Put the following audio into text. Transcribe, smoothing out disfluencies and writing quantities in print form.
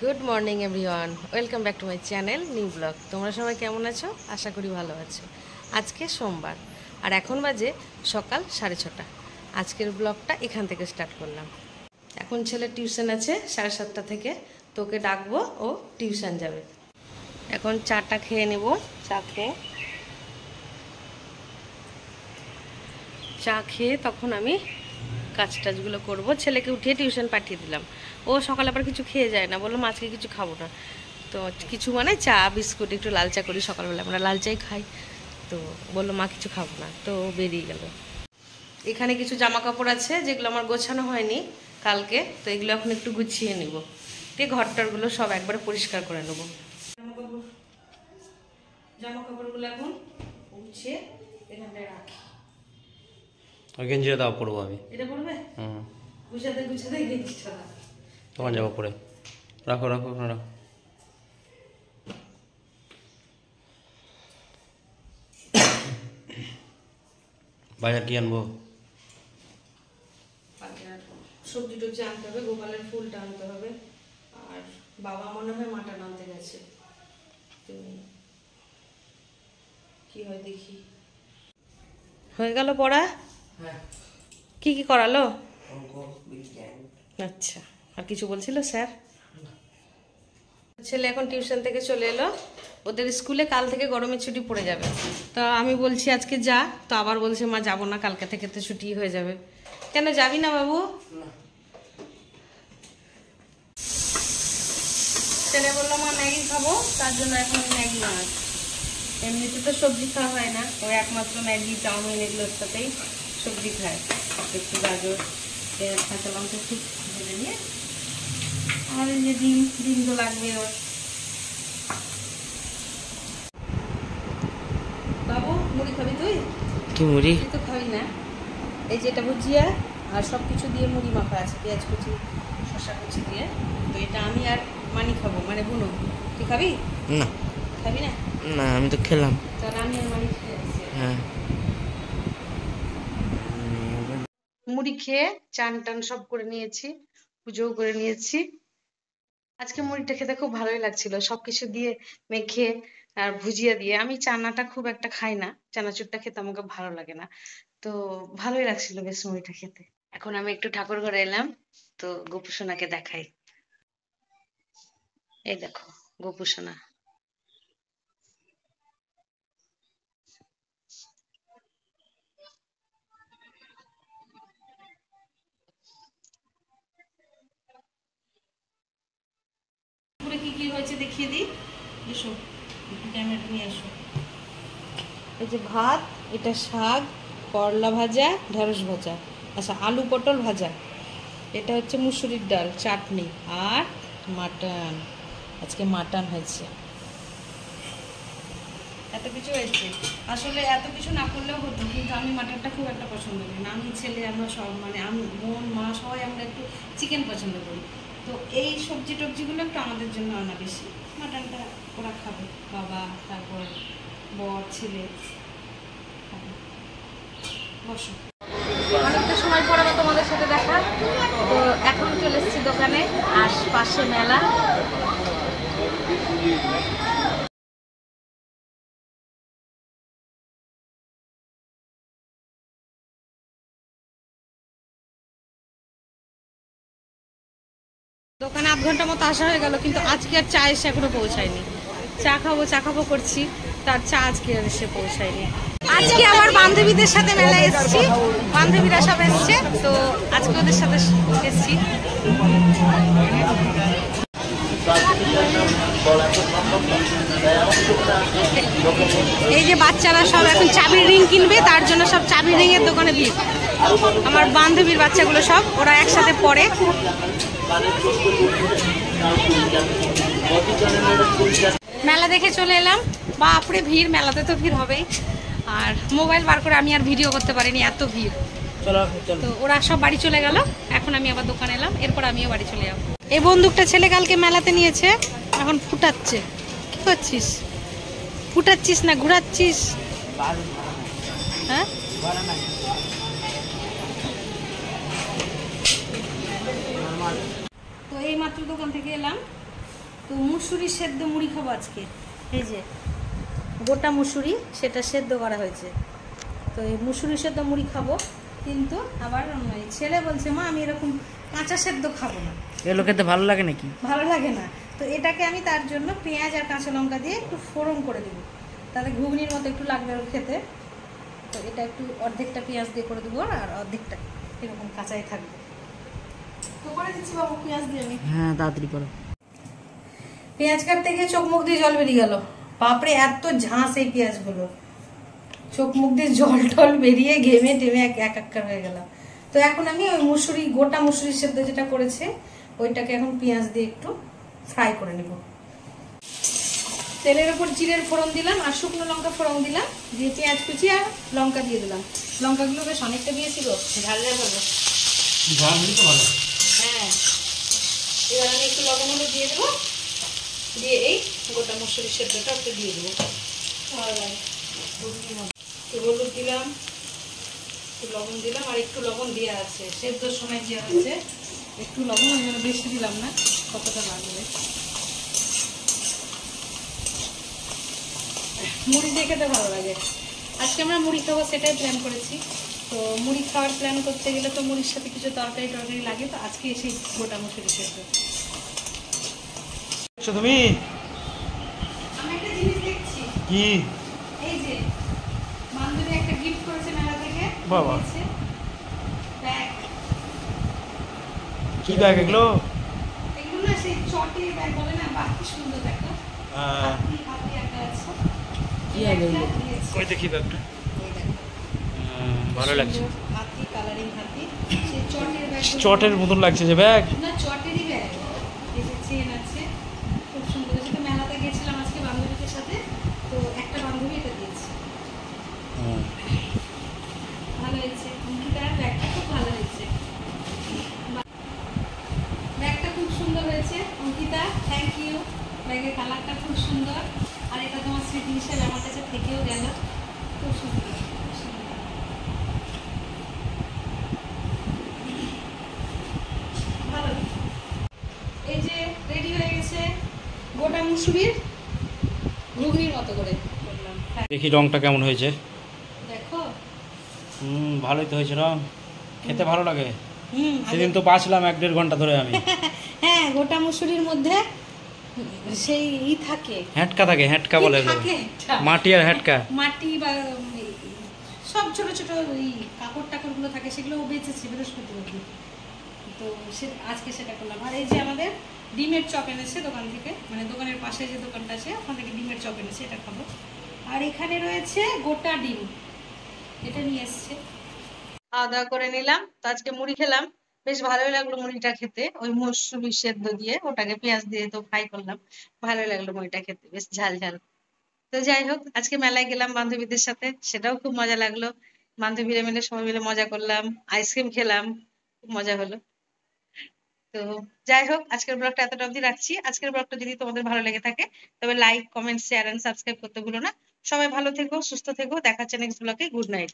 Good morning everyone, welcome back to my channel new blog. তোমরা সবাই কেমন আছো? আশা করি ভালো আছো। আজকে সোমবার আর এখন বাজে সকাল 6:30। আজকের ব্লগটা এখান থেকে স্টার্ট করলাম। এখন ছেলের টিউশন আছে 7:30 থেকে, তোকে ডাকবো, ও টিউশন যাবে। এখন চাটা খেয়ে নেব। চা খেয়ে তখন আমি কাজ টাজগুলো করবো। ছেলেকে উঠিয়ে টিউশন পাঠিয়ে দিলাম। ও সকালে আবার কিছু খেয়ে যায় না, বললাম আজকে কিছু খাবো না। তো কিছু মানে চা বিস্কুট, একটু লাল চা করি সকালবেলা, আমরা লাল চাই খাই। তো বললো মা কিছু খাবো না, তো বেরিয়ে গেল। এখানে কিছু জামা কাপড় আছে যেগুলো আমার গোছানো হয়নি কালকে, তো এগুলো এখন একটু গুছিয়ে নেব। দিয়ে ঘরটারগুলো সব একবারে পরিষ্কার করে নেব। জামা কাপড়গুলো এখন গুছিয়ে এখানটায় রাখি। গেঞ্জিটা দাও, পরবো আমি। এটা পড়বে? গুছাতে গেঞ্জিটা দাও। তখন যাবো পরে। রাখো রাখো রাখো। বাজার কি আনবো? সবজি টবজি আনতে হবে, গোপালের ফুলটা আনতে হবে। আর বাবা মনে হয় মাটন আনতে গেছে। কি হয় দেখি। হয়ে গেল পড়া? কি কি করালো? আচ্ছা, আর কিছু বলছিল স্যার? ছেলে এখন টিউশন থেকে চলে এলো। ওদের স্কুলে কাল থেকে গরমের ছুটি পড়ে যাবে। তো আমি বলছি আজকে যা, তো আবার বলছে মা যাবো না, কালকে থেকে তো ছুটি হয়ে যাবে। কেন যাবি না বাবু? ছেলে বললো মা ম্যাগি খাবো, তার জন্য এখন ম্যাগি বানাচ্ছি। এমনিতে তো সবজি খাওয়া হয় না, ওই একমাত্র ম্যাগি চাউমিন এগুলোর সাথেই সবজি খায়। একটু গাজর, পেঁয়াজ, কাঁচা লঙ্কা খুব ভেজে নিয়ে, আর এই যে ডিম তো লাগবে ওর। বাবু মুড়ি খাবি তুই? কি মুড়ি? তুই তো খাবি না। এই যে এটা ভুজিয়া আর সব কিছু দিয়ে মুড়ি মাখা আছে, পেঁয়াজ কুচি, শসা কুচি দিয়ে। তো এটা আমি আর মানি খাবো, মানে বুনো। তুই খাবি না। খাবি না? না, আমি তো খেলাম। তাহলে আমি আর মানি খেয়ে আসছি। হ্যাঁ। মুড়ি খেয়ে চান টান সব করে নিয়েছি, পুজোও করে নিয়েছি। আজকে মুড়িটা খেতে খুব ভালোই লাগছিল, সবকিছু দিয়ে মেখে আর ভুজিয়া দিয়ে। আমি চানাটা খুব একটা খাই না, চানাচুরটা খেতে আমাকে ভালো লাগে না। তো ভালোই লাগছিল বেশ মুড়িটা খেতে। এখন আমি একটু ঠাকুর ঘরে এলাম, তো গোপুসোনাকে দেখাই। এই দেখো গোপুসোনা। কি কি হয়েছে দেখিয়ে দিই। এসো ক্যামেরাটা নিয়ে এসো। এই যে ভাত, এটা শাক, করলা ভাজা, ঢেঁড়স ভাজা, আচ্ছা আলু পটল ভাজা, এটা হচ্ছে মুসুরির ডাল, চাটনি, আর মাটন। আজকে মাটন হয়েছে। এত কিছু হয়েছে। আসলে এত কিছু না করলেও হতো, কিন্তু আমি মাটনটা খুব একটা পছন্দ করি না। আমি ছেলে, আমরা সব, মানে আমি, বোন, মা সবাই আমরা একটু চিকেন পছন্দ করি। তো এই সবজি টবজিগুলো একটু আমাদের জন্য আনা বেশি। মাটনটা ওরা খাবে, বাবা, তারপর বর, ছেলে খাবে। বসো, অনেকটা সময় পরে তোমাদের সাথে দেখা। তো এখন চলে এসেছি দোকানে, আশপাশে মেলা। দোকানে আধ ঘন্টা মতো আসা হয়ে গেল, কিন্তু আজকে আর চা এসে এখনো পৌঁছায়নি। চা খাবো করছি, তার চা আজকে আর এসে পৌঁছায়নি। আজকে আবার বান্ধবীদের সাথে মেলায় এসেছি, বান্ধবীরা সব এসছে, তো আজকে ওদের সাথে এসেছি। এই যে বাচ্চারা সব এখন চাবির রিং কিনবে, তার জন্য সব চাবির রিং এর দোকানে ভিড়। আমার বান্ধবীর বাচ্চাগুলো সব, ওরা একসাথে পড়ে। মেলা দেখে চলে এলাম। বাপরে ভিড়, মেলাতে তো ভিড় হবেই। আর মোবাইল বার করে আমি আর ভিডিও করতে পারিনি, এত ভিড়। তো ওরা সব বাড়ি চলে গেল, এখন আমি আবার দোকানে এলাম, এরপর আমিও বাড়ি চলে যাবো। এই বন্দুকটা ছেলে কালকে মেলাতে নিয়েছে, এখন ফুটাচ্ছে। কি করছিস? ফুটাচ্ছিস না ঘুরাচ্ছিস? হ্যাঁ, তো এই মাত্র দোকান থেকে এলাম। তো মুসুরি সেদ্ধ মুড়ি খাবো আজকে। এই যে গোটা মুসুরি, সেটা সেদ্ধ করা হয়েছে। তো এই মুসুরি সেদ্ধ মুড়ি খাবো, কিন্তু আবার এই ছেলে বলছে মা আমি এরকম কাঁচা সেদ্ধ খাবো না। এগুলো খেতে ভালো লাগে নাকি? ভালো লাগে না। তো এটাকে আমি তার জন্য পেঁয়াজ আর কাঁচা লঙ্কা দিয়ে একটু ফোড়ন করে দেবো, তাতে ঘুগনির মতো একটু লাগবে ওর খেতে। তো এটা একটু অর্ধেকটা পেঁয়াজ দিয়ে করে দেবো, আর অর্ধেকটা এরকম কাঁচাই থাকবে। তো করে দিচ্ছি বাবু পেঁয়াজ দিয়ে আমি। হ্যাঁ তাড়াতাড়ি করো। পেঁয়াজ কাটতে গিয়ে চোখ মুখ দিয়ে জল বেরিয়ে গেল। বাপরে এত ঝাঁস এই পেঁয়াজগুলো, চোখ মুখ দিয়ে জল টল বেরিয়ে ঘেমে টেমে একাকার হয়ে গেলাম। তো এখন আমি ওই মুসুরি, গোটা মুসুরি সেদ্ধ যেটা করেছে ওইটাকে এখন পেঁয়াজ দিয়ে একটু ফ্রাই করে নেব। তেলের উপর জিরের ফোড়ন দিলাম আর শুকনো লঙ্কা ফোড়ন দিলাম, দিয়ে পেঁয়াজ কুচি আর লঙ্কা দিয়ে দিলাম। লঙ্কাগুলো বেশ অনেকটা দিয়েছি গো, ঝাল ঝাল হবে। হ্যাঁ, এবার আমি একটু লবণ হলুদ দিয়ে দেবো, দিয়ে এই গোটা মসুরি সেদ্ধটা একটু দিয়ে দেবো, ভালো লাগে। একটু হলুদ দিলাম, একটু লবণ দিলাম, আর একটু লবণ দেওয়া আছে সেদ্ধর সময় দেওয়া হয়েছে, একটু লবণ ওই জন্য বেশি দিলাম না, কতটা লাগবে। মুড়ি দিয়ে খেতে ভালো লাগে। আজকে আমরা মুড়ি খাবো সেটাই প্ল্যান করেছি। তো মুড়ি খাওয়ার প্ল্যান করতে গেলে তো মুড়ির সাথে কিছু তরকারি টরকারি লাগে, তো আজকে এসে গোটা মুসুরি সেদ্ধ। তুমি আমি একটা জিনিস দেখছি, কি? এই যে বান্ধবী একটা গিফট করেছে মেলা থেকে, বাবা। দিয়েছে ব্যাগ। কি ব্যাগ এগুলো? এগুলো না সেই চটের ব্যাগ বলে না, বাহ কি সুন্দর দেখো। হাতি হাতি একটা আছে, কি এই হবে একটা এগুলো? দিয়েছে। কই দেখি ব্যাগটা। এই দেখো, ভালো লাগছে। সুন্দর হাতি, কালারিং হাতি, সেই চটের ব্যাগ। চটের মতন লাগছে যে ব্যাগ। না চটেরই ব্যাগ, এই যে চেন আছে, খুব সুন্দর। যেটা মেলাতে গেছিলাম আজকে বান্ধবীদের সাথে, তো একটা বান্ধবী এটা দিয়েছে, ভালো হয়েছে। অঙ্কিতার ব্যাগটা খুব ভালো হয়েছে, ব্যাগটা খুব সুন্দর হয়েছে অঙ্কিতা, থ্যাংক ইউ। ব্যাগের কালারটা খুব সুন্দর, আর এটা তোমার স্মৃতি হিসেবে আমার কাছে থেকেও গেল, খুব সুন্দর, খুব সুন্দর। ভালো। এই যে রেডি হয়ে গেছে গোটা মুসুরির ঘুগনির মতো করে করলাম। হ্যাঁ, দেখি রংটা কেমন হয়েছে। দেখো। ভালোই তো হয়েছে রং, খেতে ভালো লাগে। আগে- সেদিন তো বাঁচলাম 1-1.5 ঘন্টা ধরে আমি। হ্যাঁ, গোটা মুসুরির মধ্যে সেই থাকে, হ্যাটকা থাকে, হ্যাটকা বলে এগুলো। থাকে একটা। মাটি আর হ্যাটকা। মাটি বা সব ছোট ছোট ওই কাপড় টাকড়গুলো থাকে, সেগুলো বেঁচেছি বৃহস্পতিবার দিন। তো সে আজকে সেটা করলাম। আর এই যে আমাদের ডিমের চপ এনেছে দোকান থেকে, মানে দোকানের পাশে যে দোকানটা আছে ওখান থেকে ডিমের চপ এনেছে, এটা খাবো। আর এখানে রয়েছে গোটা ডিম, এটা নিয়ে এসছে। খাওয়া দাওয়া করে নিলাম, তো আজকে মুড়ি খেলাম, বেশ ভালোই লাগলো মুড়িটা খেতে, ওই মৌসুমী সেদ্ধ দিয়ে ওটাকে পেঁয়াজ দিয়ে তো ফ্রাই করলাম, ভালোই লাগলো মুড়িটা খেতে, বেশ ঝাল ঝাল। তো যাই হোক, আজকে মেলায় গেলাম বান্ধবীদের সাথে, সেটাও খুব মজা লাগলো। বান্ধবীরা মিলে সবাই মিলে মজা করলাম, আইসক্রিম খেলাম, খুব মজা হলো। তো যাই হোক, আজকের ব্লগটা এতটা অবধি রাখছি। আজকের ব্লগটা যদি তোমাদের ভালো লেগে থাকে তবে like, comment, share and subscribe করতে ভুলো না। সবাই ভালো থেকো, সুস্থ থেকো, দেখা হচ্ছে নেক্সট ব্লগে। Good night.